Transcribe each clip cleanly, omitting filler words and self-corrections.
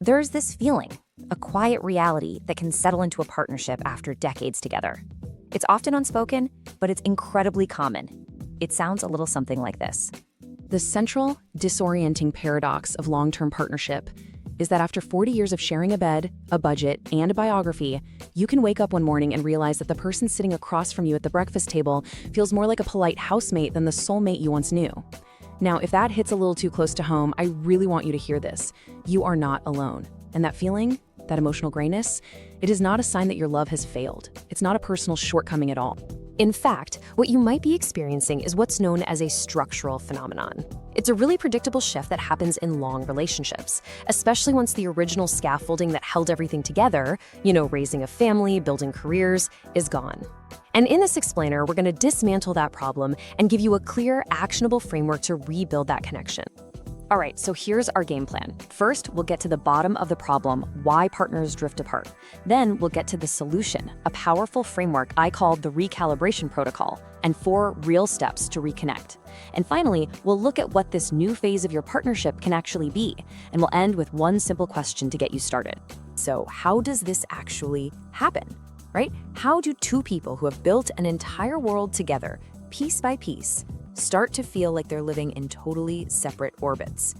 There's this feeling, a quiet reality that can settle into a partnership after decades together. It's often unspoken, but it's incredibly common. It sounds a little something like this. The central, disorienting paradox of long-term partnership is that after 40 years of sharing a bed, a budget, and a biography, you can wake up one morning and realize that the person sitting across from you at the breakfast table feels more like a polite housemate than the soulmate you once knew. Now, if that hits a little too close to home, I really want you to hear this. You are not alone. And that feeling, that emotional grayness, it is not a sign that your love has failed. It's not a personal shortcoming at all. In fact, what you might be experiencing is what's known as a structural phenomenon. It's a really predictable shift that happens in long relationships, especially once the original scaffolding that held everything together, raising a family, building careers, is gone. And in this explainer, we're going to dismantle that problem and give you a clear, actionable framework to rebuild that connection. All right, so here's our game plan. First, we'll get to the bottom of the problem, why partners drift apart. Then we'll get to the solution, a powerful framework I called the recalibration protocol, and 4 real steps to reconnect. And finally, we'll look at what this new phase of your partnership can actually be, and we'll end with one simple question to get you started. So how does this actually happen, right? How do two people who have built an entire world together, piece by piece, start to feel like they're living in totally separate orbits?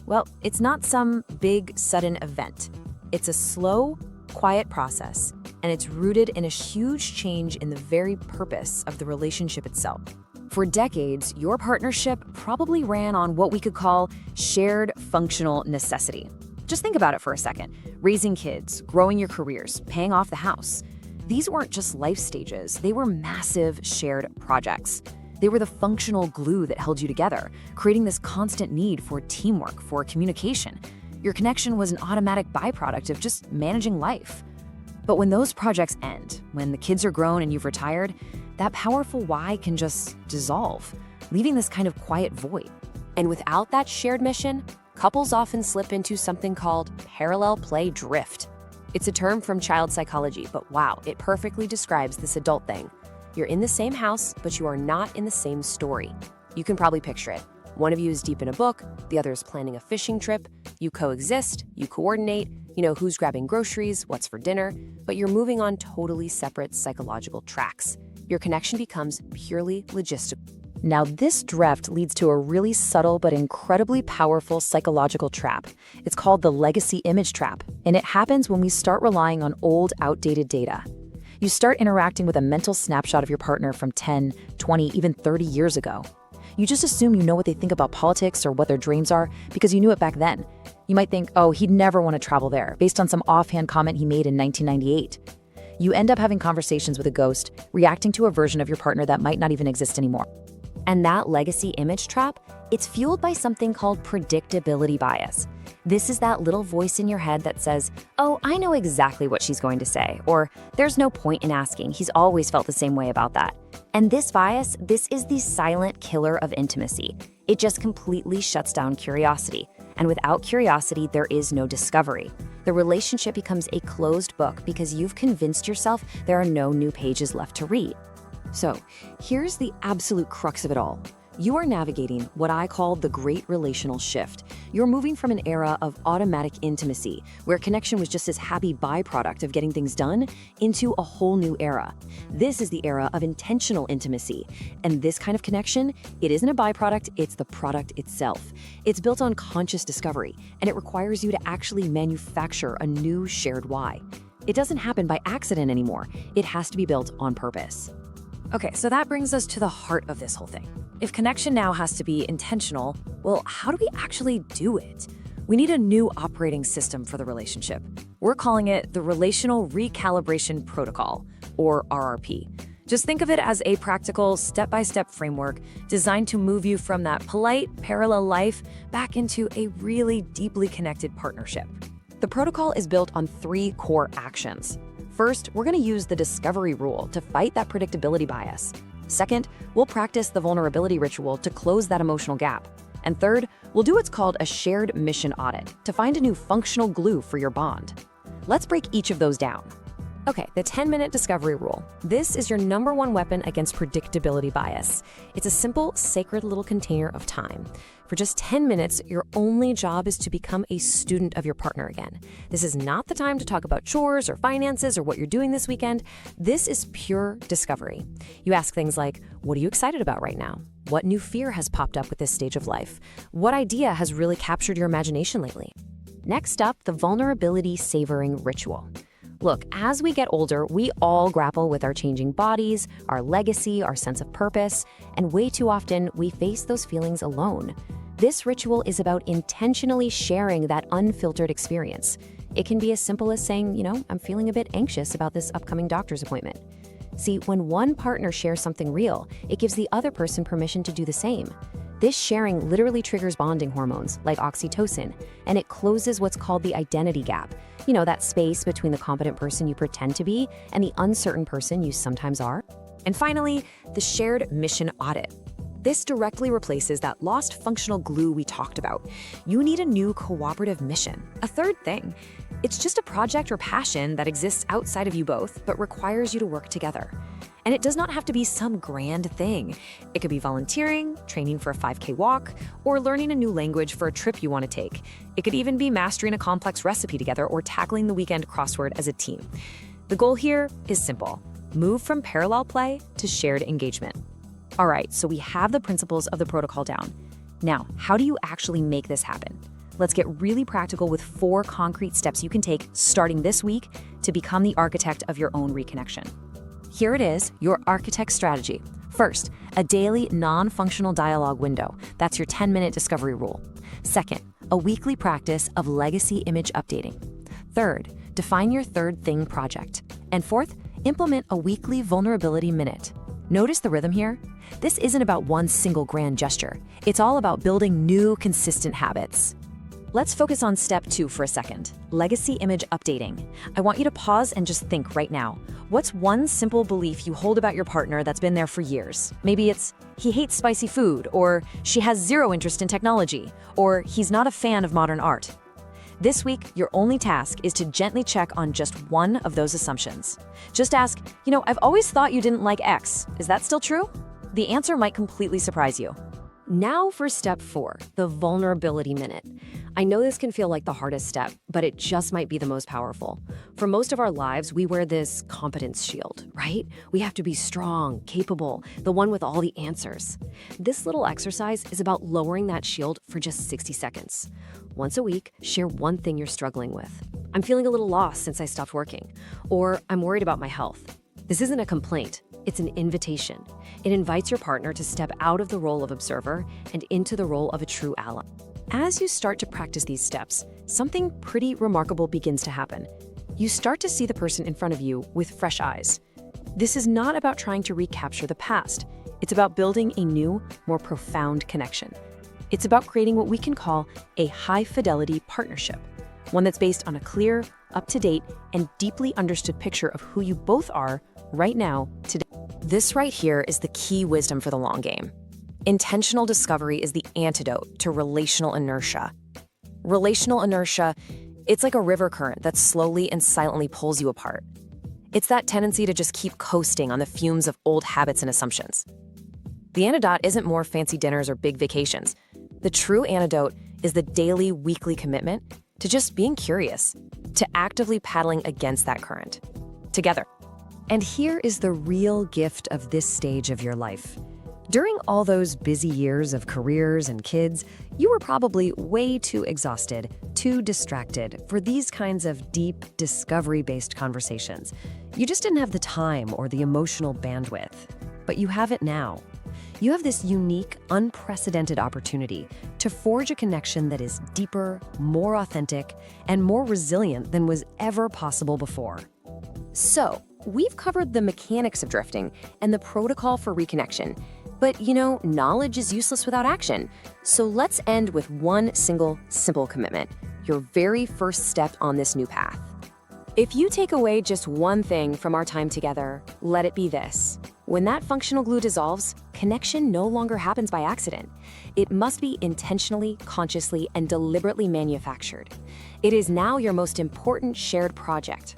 Well, it's not some big, sudden event. It's a slow, quiet process, and it's rooted in a huge change in the very purpose of the relationship itself. For decades, your partnership probably ran on what we could call shared functional necessity. Just think about it for a second. Raising kids, growing your careers, paying off the house. These weren't just life stages, they were massive shared projects. They were the functional glue that held you together, creating this constant need for teamwork, for communication. Your connection was an automatic byproduct of just managing life. But when those projects end, when the kids are grown and you've retired, that powerful why can just dissolve, leaving this kind of quiet void. And without that shared mission, couples often slip into something called parallel play drift. It's a term from child psychology, but wow, it perfectly describes this adult thing. You're in the same house, but you are not in the same story. You can probably picture it. One of you is deep in a book, the other is planning a fishing trip. You coexist, you coordinate, who's grabbing groceries, what's for dinner, but you're moving on totally separate psychological tracks. Your connection becomes purely logistical. Now, this drift leads to a really subtle but incredibly powerful psychological trap. It's called the legacy image trap, and it happens when we start relying on old, outdated data. You start interacting with a mental snapshot of your partner from 10, 20, even 30 years ago. You just assume you know what they think about politics or what their dreams are because you knew it back then. You might think, oh, he'd never want to travel there, based on some offhand comment he made in 1998. You end up having conversations with a ghost, reacting to a version of your partner that might not even exist anymore. And that legacy image trap, it's fueled by something called predictability bias. This is that little voice in your head that says, oh, I know exactly what she's going to say, or there's no point in asking, he's always felt the same way about that. And this bias, this is the silent killer of intimacy. It just completely shuts down curiosity. And without curiosity, there is no discovery. The relationship becomes a closed book because you've convinced yourself there are no new pages left to read. So, here's the absolute crux of it all. You are navigating what I call the great relational shift. You're moving from an era of automatic intimacy, where connection was just this happy byproduct of getting things done, into a whole new era. This is the era of intentional intimacy. And this kind of connection, it isn't a byproduct, it's the product itself. It's built on conscious discovery, and it requires you to actually manufacture a new shared why. It doesn't happen by accident anymore. It has to be built on purpose. Okay, so that brings us to the heart of this whole thing. If connection now has to be intentional, well, how do we actually do it? We need a new operating system for the relationship. We're calling it the Relational Recalibration Protocol, or RRP. Just think of it as a practical, step-by-step framework designed to move you from that polite, parallel life back into a really deeply connected partnership. The protocol is built on 3 core actions. First, we're going to use the discovery rule to fight that predictability bias. Second, we'll practice the vulnerability ritual to close that emotional gap. And third, we'll do what's called a shared mission audit to find a new functional glue for your bond. Let's break each of those down. Okay, the 10-minute discovery rule. This is your number one weapon against predictability bias. It's a simple, sacred little container of time. For just 10 minutes, your only job is to become a student of your partner again. This is not the time to talk about chores or finances or what you're doing this weekend. This is pure discovery. You ask things like, what are you excited about right now? What new fear has popped up with this stage of life? What idea has really captured your imagination lately? Next up, the vulnerability savoring ritual. Look, as we get older, we all grapple with our changing bodies, our legacy, our sense of purpose, and way too often we face those feelings alone. This ritual is about intentionally sharing that unfiltered experience. It can be as simple as saying, I'm feeling a bit anxious about this upcoming doctor's appointment. See, when one partner shares something real, it gives the other person permission to do the same. This sharing literally triggers bonding hormones like oxytocin, and it closes what's called the identity gap. That space between the competent person you pretend to be and the uncertain person you sometimes are. And finally, the shared mission audit. This directly replaces that lost functional glue we talked about. You need a new cooperative mission. A third thing. It's just a project or passion that exists outside of you both, but requires you to work together. And it does not have to be some grand thing. It could be volunteering, training for a 5K walk, or learning a new language for a trip you want to take. It could even be mastering a complex recipe together or tackling the weekend crossword as a team. The goal here is simple. Move from parallel play to shared engagement. All right, so we have the principles of the protocol down. Now, how do you actually make this happen? Let's get really practical with 4 concrete steps you can take starting this week to become the architect of your own reconnection. Here it is, your architect strategy. First, a daily non-functional dialogue window. That's your 10-minute discovery rule. Second, a weekly practice of legacy image updating. Third, define your third thing project. And fourth, implement a weekly vulnerability minute. Notice the rhythm here? This isn't about one single grand gesture. It's all about building new, consistent habits. Let's focus on step 2 for a second, legacy image updating. I want you to pause and just think right now. What's one simple belief you hold about your partner that's been there for years? Maybe it's, he hates spicy food, or she has zero interest in technology, or he's not a fan of modern art. This week, your only task is to gently check on just one of those assumptions. Just ask, I've always thought you didn't like X. Is that still true? The answer might completely surprise you. Now for step 4, the vulnerability minute. I know this can feel like the hardest step, but it just might be the most powerful. For most of our lives, we wear this competence shield, right? We have to be strong, capable, the one with all the answers. This little exercise is about lowering that shield for just 60 seconds. Once a week, share one thing you're struggling with. I'm feeling a little lost since I stopped working, or I'm worried about my health. This isn't a complaint. It's an invitation. It invites your partner to step out of the role of observer and into the role of a true ally. As you start to practice these steps, something pretty remarkable begins to happen. You start to see the person in front of you with fresh eyes. This is not about trying to recapture the past. It's about building a new, more profound connection. It's about creating what we can call a high-fidelity partnership, one that's based on a clear, up-to-date, and deeply understood picture of who you both are right now, today. This right here is the key wisdom for the long game. Intentional discovery is the antidote to relational inertia. Relational inertia, it's like a river current that slowly and silently pulls you apart. It's that tendency to just keep coasting on the fumes of old habits and assumptions. The antidote isn't more fancy dinners or big vacations. The true antidote is the daily, weekly commitment to just being curious, to actively paddling against that current, together. And here is the real gift of this stage of your life. During all those busy years of careers and kids, you were probably way too exhausted, too distracted for these kinds of deep, discovery-based conversations. You just didn't have the time or the emotional bandwidth. But you have it now. You have this unique, unprecedented opportunity to forge a connection that is deeper, more authentic, and more resilient than was ever possible before. So, we've covered the mechanics of drifting and the protocol for reconnection. But, knowledge is useless without action. So let's end with one single, simple commitment, your very first step on this new path. If you take away just one thing from our time together, let it be this. When that functional glue dissolves, connection no longer happens by accident. It must be intentionally, consciously, and deliberately manufactured. It is now your most important shared project.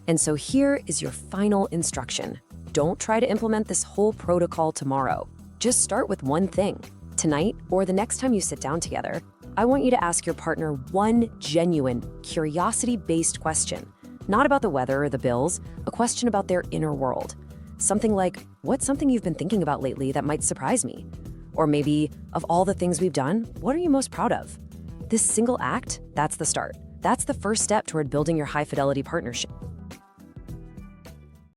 And so here is your final instruction. Don't try to implement this whole protocol tomorrow. Just start with one thing. Tonight, or the next time you sit down together, I want you to ask your partner one genuine, curiosity-based question. Not about the weather or the bills, a question about their inner world. Something like, what's something you've been thinking about lately that might surprise me? Or maybe, of all the things we've done, what are you most proud of? This single act, that's the start. That's the first step toward building your high-fidelity partnership.